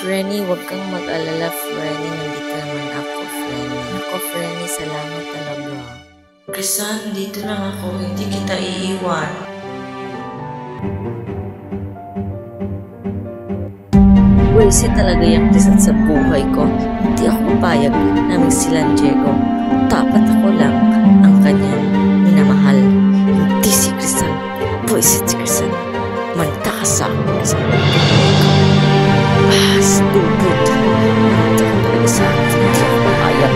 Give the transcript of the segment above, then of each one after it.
Frenny, huwag kang mag-alala, Frenny. Nandito naman ako, Frenny. Ako, Frenny, salamat talaga. Krisan, dito lang ako. Hindi kita iiwan. Pwese talaga yung Krisan sa buhay ko. Hindi ako papayag na silang Diego. Dapat ako lang ang kanyang minamahal. Hindi si Krisan. Pwese si Krisan. Manta ka sa akin, Krisan. Stupid. Manta ka talaga sa akin. Hindi ako papayag.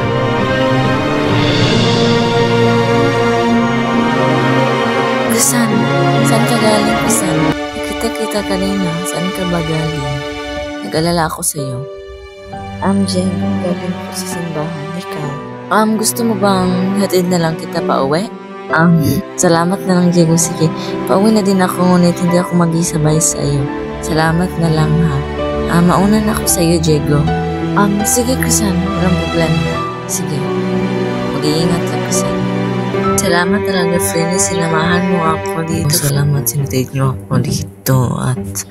Krisan, saan ka galing, Krisan? Nakita-kita kanina. Saan ka ba galing? Nag-alala ako sa'yo. Jen, galing ako sa simbahan. Ikaw? Gusto mo bang hatid na lang kita pa uwi? Salamat na lang, Diego. Sige, pauwi na din ako, ngunit hindi ako mag-isabay sa'yo. Salamat na lang, ha. Mauna na ako sa'yo, Diego. Sige, Krisan. Walang problema. Sige. Mag-iingat ka, Krisan. Salamat talaga, Frenny. Sinamahan mo ako dito. Salamat, sinatid mo ako dito at